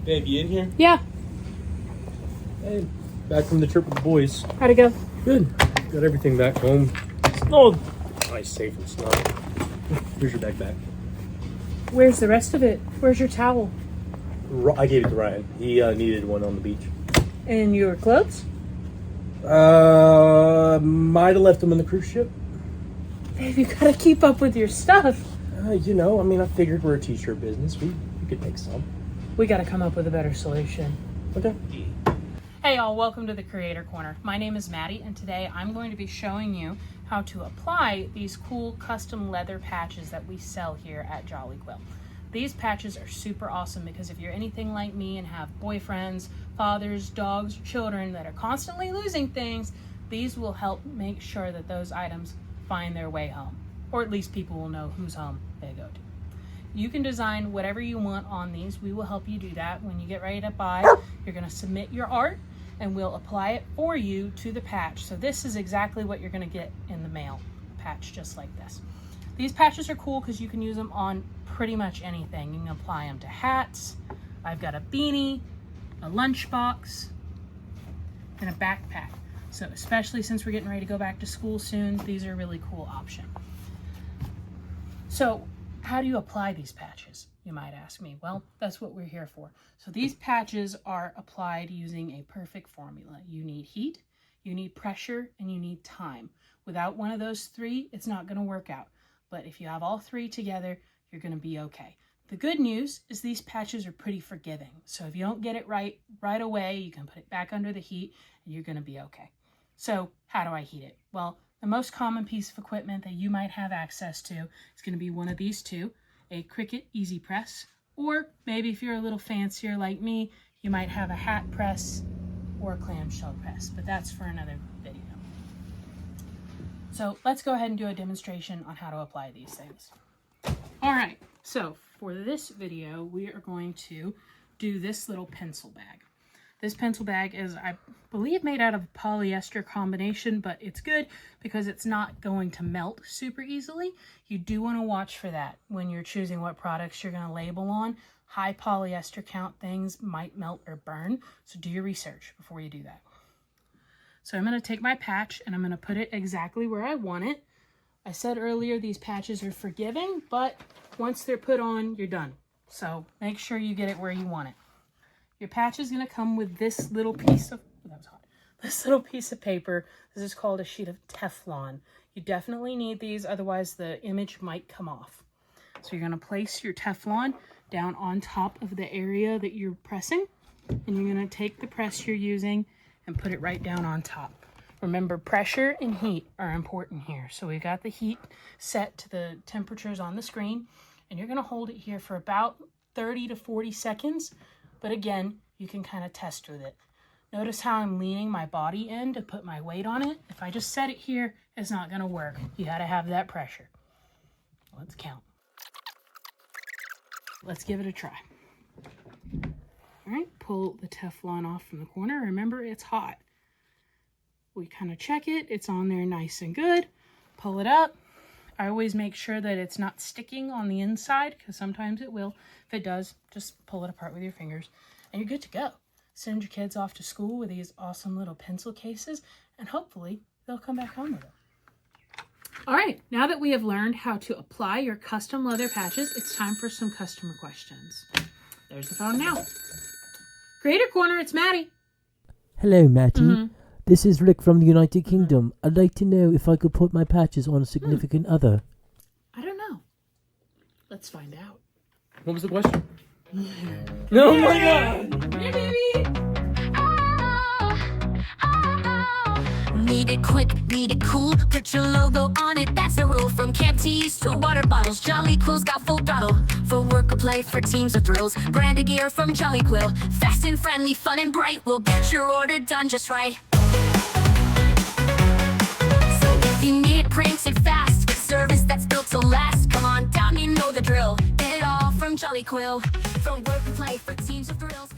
Babe, you in here? Yeah. Hey, back from the trip with the boys. How'd it go? Good. Got everything back home. It's all nice, safe, and snug. Here's your backpack. Where's the rest of it? Where's your towel? I gave it to Ryan. He needed one on the beach. And your clothes? Might have left them on the cruise ship. Babe, you gotta keep up with your stuff. I figured we're a t-shirt business. We could make some. We gotta come up with a better solution. Okay. Hey y'all, welcome to the Creator Corner. My name is Maddie, and today I'm going to be showing you how to apply these cool custom leather patches that we sell here at Jolly Quill. These patches are super awesome because if you're anything like me and have boyfriends, fathers, dogs, or children that are constantly losing things, these will help make sure that those items find their way home, or at least people will know whose home they go to. You can design whatever you want on these. We will help you do that. When you get ready to buy, you're going to submit your art and we'll apply it for you to the patch. So this is exactly what you're going to get in the mail, a patch just like this. These patches are cool because you can use them on pretty much anything. You can apply them to hats. I've got a beanie, a lunchbox, and a backpack. So especially since we're getting ready to go back to school soon, these are a really cool option. So how do you apply these patches, you might ask me? Well, that's what we're here for. So these patches are applied using a perfect formula. You need heat, you need pressure, and you need time. Without one of those three, it's not going to work out. But if you have all three together, you're going to be okay. The good news is these patches are pretty forgiving. So if you don't get it right away, you can put it back under the heat and you're going to be okay. So how do I heat it? Well, the most common piece of equipment that you might have access to is going to be one of these two, a Cricut Easy Press, or maybe if you're a little fancier like me, you might have a hat press or a clamshell press, but that's for another video. So let's go ahead and do a demonstration on how to apply these things. All right, so for this video, we are going to do this little pencil bag. This pencil bag is, I believe, made out of polyester combination, but it's good because it's not going to melt super easily. You do want to watch for that when you're choosing what products you're going to label on. High polyester count things might melt or burn, so do your research before you do that. So I'm going to take my patch and I'm going to put it exactly where I want it. I said earlier these patches are forgiving, but once they're put on, you're done. So make sure you get it where you want it. Your patch is going to come with this little piece of, this little piece of paper. This is called a sheet of Teflon. You definitely need these, otherwise the image might come off. So you're going to place your Teflon down on top of the area that you're pressing, and you're going to take the press you're using and put it right down on top. Remember, pressure and heat are important here. So we've got the heat set to the temperatures on the screen, and you're going to hold it here for about 30 to 40 seconds. But again, you can kind of test with it. Notice how I'm leaning my body in to put my weight on it. If I just set it here, it's not going to work. You got to have that pressure. Let's count. Let's give it a try. All right, pull the Teflon off from the corner. Remember, it's hot. We kind of check it. It's on there nice and good. Pull it up. I always make sure that it's not sticking on the inside because sometimes it will. If it does, just pull it apart with your fingers and you're good to go. Send your kids off to school with these awesome little pencil cases and hopefully they'll come back home with them. All right, now that we have learned how to apply your custom leather patches, it's time for some customer questions. There's the phone now. Creator Corner, it's Maddie. Hello, Maddie. This is Rick from the United Kingdom. I'd like to know if I could put my patches on a significant other. I don't know. Let's find out. What was the question? Oh my God! Hey, baby! Need it quick, need it cool, put your logo on it, that's the rule. From camp tees to water bottles, Jolly Quill's got full throttle. For work or play, for teams or thrills, branded gear from Jolly Quill. Fast and friendly, fun and bright, we'll get your order done just right. So if you need it, print it fast, service that's built to last. Come on down, you know the drill. Get it all from Jolly Quill. From work and play, for teams or thrills.